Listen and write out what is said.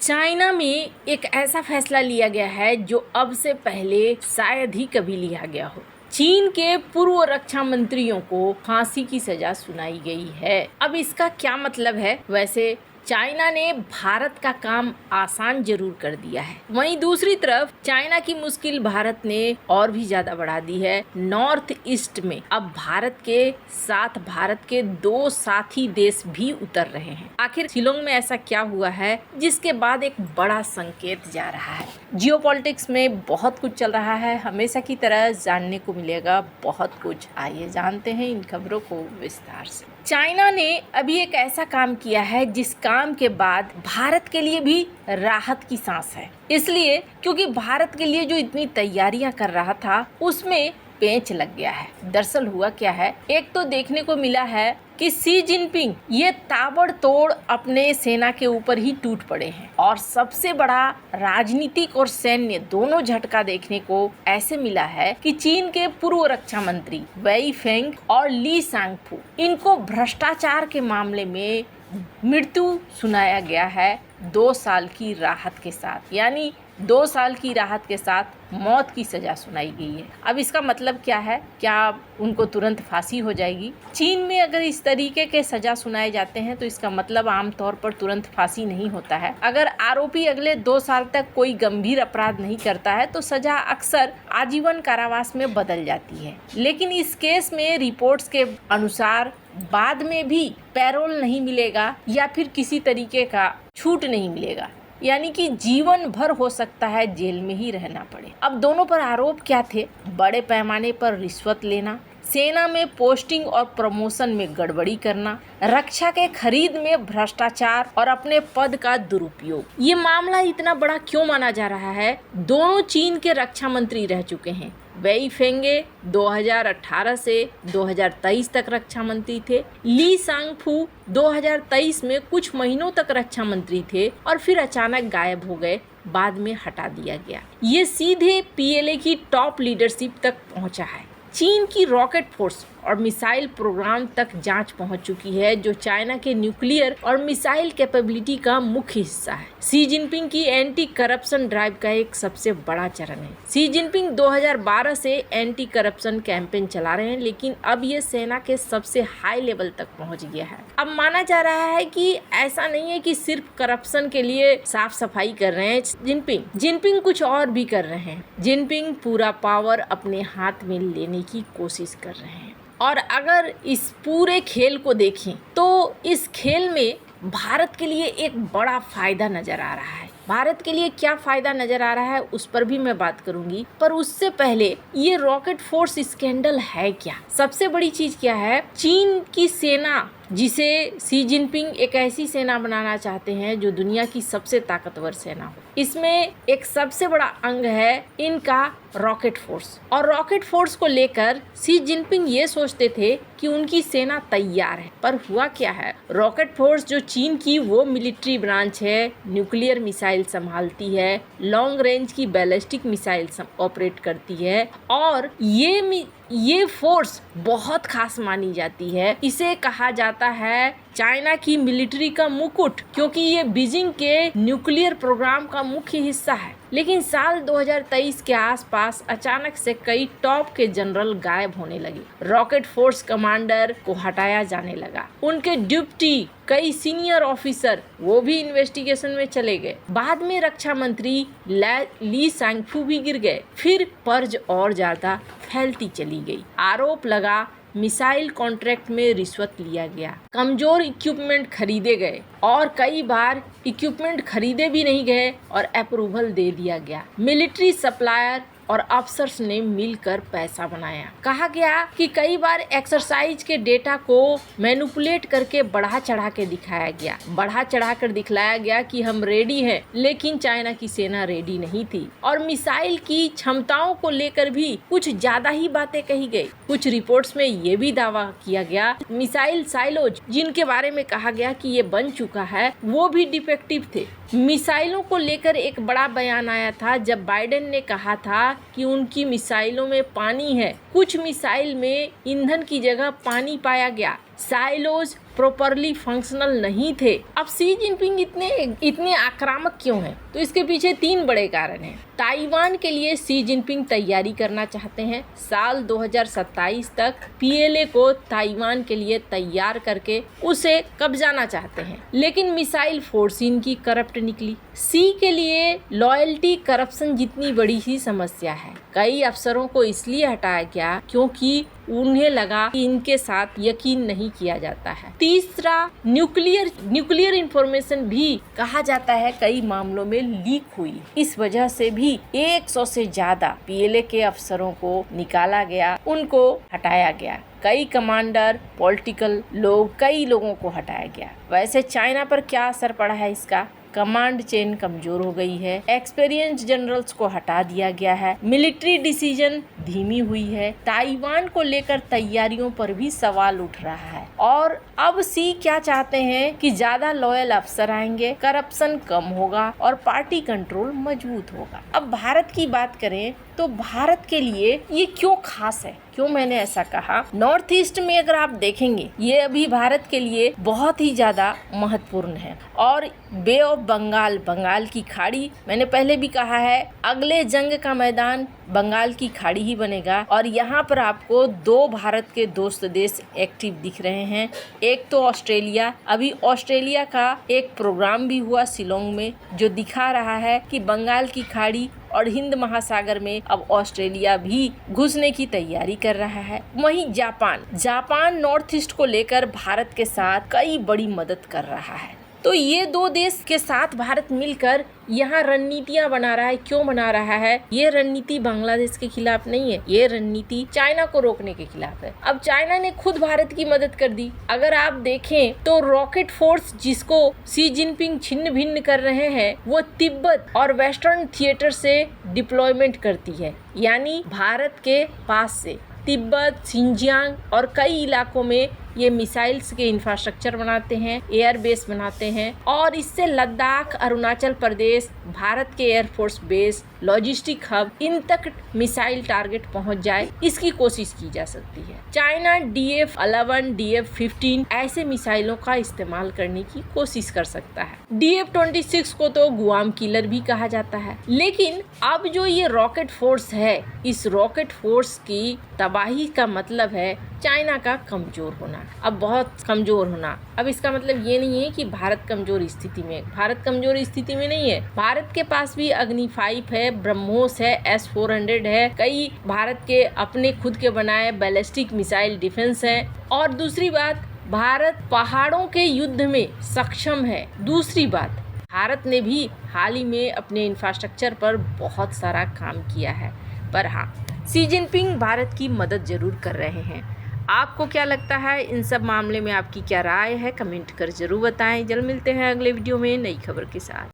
China में एक ऐसा फैसला लिया गया है जो अब से पहले शायद ही कभी लिया गया हो। चीन के पूर्व रक्षा मंत्रियों को फांसी की सजा सुनाई गई है। अब इसका क्या मतलब है? वैसे चाइना ने भारत का काम आसान जरूर कर दिया है, वहीं दूसरी तरफ चाइना की मुश्किल भारत ने और भी ज्यादा बढ़ा दी है। नॉर्थ ईस्ट में अब भारत के साथ भारत के 2 साथी देश भी उतर रहे हैं। आखिर शिलोंग में ऐसा क्या हुआ है जिसके बाद एक बड़ा संकेत जा रहा है? जियोपॉलिटिक्स में बहुत कुछ चल रहा है, हमेशा की तरह जानने को मिलेगा बहुत कुछ। आइए जानते हैं इन खबरों को विस्तार से। चाइना ने अभी एक ऐसा काम किया है जिस काम के बाद भारत के लिए भी राहत की सांस है। इसलिए क्योंकि भारत के लिए जो इतनी तैयारियां कर रहा था उसमें पेंच लग गया है। दरअसल हुआ क्या है, एक तो देखने को मिला है कि शी जिनपिंग ये ताबड़तोड़ अपने सेना के ऊपर ही टूट पड़े हैं और सबसे बड़ा राजनीतिक और सैन्य दोनों झटका देखने को ऐसे मिला है कि चीन के पूर्व रक्षा मंत्री वेई फेंग और ली सांगफू इनको भ्रष्टाचार के मामले में मृत्यु सुनाया गया है 2 साल की राहत के साथ, यानी 2 साल की राहत के साथ मौत की सजा सुनाई गई है। अब इसका मतलब क्या है? क्या उनको तुरंत फांसी हो जाएगी? चीन में अगर इस तरीके के सजा सुनाए जाते हैं तो इसका मतलब आमतौर पर तुरंत फांसी नहीं होता है। अगर आरोपी अगले 2 साल तक कोई गंभीर अपराध नहीं करता है तो सजा अक्सर आजीवन कारावास में बदल जाती है। लेकिन इस केस में रिपोर्ट्स के अनुसार बाद में भी पैरोल नहीं मिलेगा या फिर किसी तरीके का छूट नहीं मिलेगा, यानी कि जीवन भर हो सकता है जेल में ही रहना पड़े। अब दोनों पर आरोप क्या थे? बड़े पैमाने पर रिश्वत लेना, सेना में पोस्टिंग और प्रमोशन में गड़बड़ी करना, रक्षा के खरीद में भ्रष्टाचार और अपने पद का दुरुपयोग। ये मामला इतना बड़ा क्यों माना जा रहा है? दोनों चीन के रक्षा मंत्री रह चुके हैं। वेई फेंगे 2018 से 2023 तक रक्षा मंत्री थे। ली सांगफू 2023 में कुछ महीनों तक रक्षा मंत्री थे और फिर अचानक गायब हो गए, बाद में हटा दिया गया। ये सीधे पीएलए की टॉप लीडरशिप तक पहुंचा है। चीन की रॉकेट फोर्स और मिसाइल प्रोग्राम तक जांच पहुंच चुकी है, जो चाइना के न्यूक्लियर और मिसाइल कैपेबिलिटी का मुख्य हिस्सा है। शी जिनपिंग की एंटी करप्शन ड्राइव का एक सबसे बड़ा चरण है। शी जिनपिंग 2012 से एंटी करप्शन कैंपेन चला रहे हैं, लेकिन अब ये सेना के सबसे हाई लेवल तक पहुंच गया है। अब माना जा रहा है कि ऐसा नहीं है कि सिर्फ करप्शन के लिए साफ सफाई कर रहे हैं जिनपिंग कुछ और भी कर रहे हैं। जिनपिंग पूरा पावर अपने हाथ में लेने की कोशिश कर रहे हैं। और अगर इस पूरे खेल को देखें तो इस खेल में भारत के लिए एक बड़ा फायदा नजर आ रहा है। भारत के लिए क्या फायदा नजर आ रहा है उस पर भी मैं बात करूंगी, पर उससे पहले ये रॉकेट फोर्स स्कैंडल है क्या? सबसे बड़ी चीज क्या है? चीन की सेना, जिसे शी जिनपिंग एक ऐसी सेना बनाना चाहते हैं जो दुनिया की सबसे ताकतवर सेना हो, इसमें एक सबसे बड़ा अंग है इनका रॉकेट फोर्स। और रॉकेट फोर्स को लेकर शी जिनपिंग ये सोचते थे कि उनकी सेना तैयार है, पर हुआ क्या है? रॉकेट फोर्स जो चीन की वो मिलिट्री ब्रांच है, न्यूक्लियर मिसाइल संभालती है, लॉन्ग रेंज की बैलिस्टिक मिसाइल ऑपरेट करती है और ये फोर्स बहुत खास मानी जाती है। इसे कहा जाता है चाइना की मिलिट्री का मुकुट, क्योंकि ये बीजिंग के न्यूक्लियर प्रोग्राम का मुख्य हिस्सा है। लेकिन साल 2023 के आसपास अचानक से कई टॉप के जनरल गायब होने लगे। रॉकेट फोर्स कमांडर को हटाया जाने लगा, उनके डिप्टी कई सीनियर ऑफिसर वो भी इन्वेस्टिगेशन में चले गए। बाद में रक्षा मंत्री ली सांगफू भी गिर गए। फिर पर्ज और ज्यादा फैलती चली गई। आरोप लगा मिसाइल कॉन्ट्रैक्ट में रिश्वत लिया गया, कमजोर इक्विपमेंट खरीदे गए और कई बार इक्विपमेंट खरीदे भी नहीं गए और अप्रूवल दे दिया गया। मिलिट्री सप्लायर और अफसर्स ने मिलकर पैसा बनाया। कहा गया कि कई बार एक्सरसाइज के डेटा को मैनिपुलेट करके बढ़ा चढ़ा के दिखाया गया कि हम रेडी हैं, लेकिन चाइना की सेना रेडी नहीं थी। और मिसाइल की क्षमताओं को लेकर भी कुछ ज्यादा ही बातें कही गई। कुछ रिपोर्ट्स में ये भी दावा किया गया मिसाइल साइलोज, जिनके बारे में कहा गया कि ये बन चुका है, वो भी डिफेक्टिव थे। मिसाइलों को लेकर एक बड़ा बयान आया था जब बाइडेन ने कहा था कि उनकी मिसाइलों में पानी है। कुछ मिसाइल में ईंधन की जगह पानी पाया गया। साइलोज प्रॉपरली फंक्शनल नहीं थे। अब शी जिनपिंग इतने आक्रामक क्यों हैं? तो इसके पीछे 3 बड़े कारण हैं। ताइवान के लिए शी जिनपिंग तैयारी करना चाहते हैं। साल 2027 तक PLA को ताइवान के लिए तैयार करके उसे कब्जाना चाहते हैं, लेकिन मिसाइल फोर्स इनकी करप्ट निकली। शी के लिए लॉयल्टी करप्शन जितनी बड़ी ही समस्या है। कई अफसरों को इसलिए हटाया गया क्योंकि उन्हें लगा कि इनके साथ यकीन नहीं किया जाता है। तीसरा, न्यूक्लियर इंफॉर्मेशन भी कहा जाता है कई मामलों में लीक हुई। इस वजह से भी 100 से ज्यादा PLA के अफसरों को निकाला गया, उनको हटाया गया। कई कमांडर, पॉलिटिकल लोग, कई लोगों को हटाया गया। वैसे चाइना पर क्या असर पड़ा है इसका? कमांड चेन कमजोर हो गई है, एक्सपीरियंस जनरल्स को हटा दिया गया है, मिलिट्री डिसीजन धीमी हुई है, ताइवान को लेकर तैयारियों पर भी सवाल उठ रहा है। और अब शी क्या चाहते हैं कि ज्यादा लॉयल अफसर आएंगे, करप्शन कम होगा और पार्टी कंट्रोल मजबूत होगा। अब भारत की बात करें तो भारत के लिए ये क्यों खास है? क्यों मैंने ऐसा कहा? नॉर्थ ईस्ट में अगर आप देखेंगे, ये अभी भारत के लिए बहुत ही ज्यादा महत्वपूर्ण है। और बे ऑफ बंगाल की खाड़ी, मैंने पहले भी कहा है, अगले जंग का मैदान बंगाल की खाड़ी ही बनेगा। और यहाँ पर आपको 2 भारत के दोस्त देश एक्टिव दिख रहे हैं। एक तो ऑस्ट्रेलिया, अभी ऑस्ट्रेलिया का एक प्रोग्राम भी हुआ शिलोंग में, जो दिखा रहा है कि बंगाल की खाड़ी और हिंद महासागर में अब ऑस्ट्रेलिया भी घुसने की तैयारी कर रहा है। वहीं जापान नॉर्थ ईस्ट को लेकर भारत के साथ कई बड़ी मदद कर रहा है। तो ये 2 देश के साथ भारत मिलकर यहाँ रणनीतियाँ बना रहा है। क्यों बना रहा है? ये रणनीति बांग्लादेश के खिलाफ नहीं है, ये रणनीति चाइना को रोकने के खिलाफ है। अब चाइना ने खुद भारत की मदद कर दी। अगर आप देखें तो रॉकेट फोर्स जिसको शी जिनपिंग छिन्न भिन्न कर रहे हैं, वो तिब्बत और वेस्टर्न थिएटर से डिप्लॉयमेंट करती है। यानी भारत के पास से तिब्बत, सिंजियांग और कई इलाकों में ये मिसाइल्स के इंफ्रास्ट्रक्चर बनाते हैं, एयर बेस बनाते हैं। और इससे लद्दाख, अरुणाचल प्रदेश, भारत के एयरफोर्स बेस, लॉजिस्टिक हब, इन तक मिसाइल टारगेट पहुंच जाए, इसकी कोशिश की जा सकती है। चाइना DF-11, DF-15 ऐसे मिसाइलों का इस्तेमाल करने की कोशिश कर सकता है। DF-26 को तो गुआम किलर भी कहा जाता है। लेकिन अब जो ये रॉकेट फोर्स है, इस रॉकेट फोर्स की तबाही का मतलब है चाइना का कमजोर होना, अब बहुत कमजोर होना। अब इसका मतलब ये नहीं है कि भारत कमजोर स्थिति में, भारत कमजोर स्थिति में नहीं है। भारत के पास भी अग्नि 5 है, ब्रह्मोस है, S-400 है, कई भारत के अपने खुद के बनाए बैलिस्टिक मिसाइल डिफेंस है। और दूसरी बात, भारत पहाड़ों के युद्ध में सक्षम है। दूसरी बात, भारत ने भी हाल ही में अपने इंफ्रास्ट्रक्चर पर बहुत सारा काम किया है। पर हाँ, शी जिनपिंग भारत की मदद जरूर कर रहे हैं। आपको क्या लगता है? इन सब मामले में आपकी क्या राय है? कमेंट कर जरूर बताएं। जल्द मिलते हैं अगले वीडियो में नई खबर के साथ।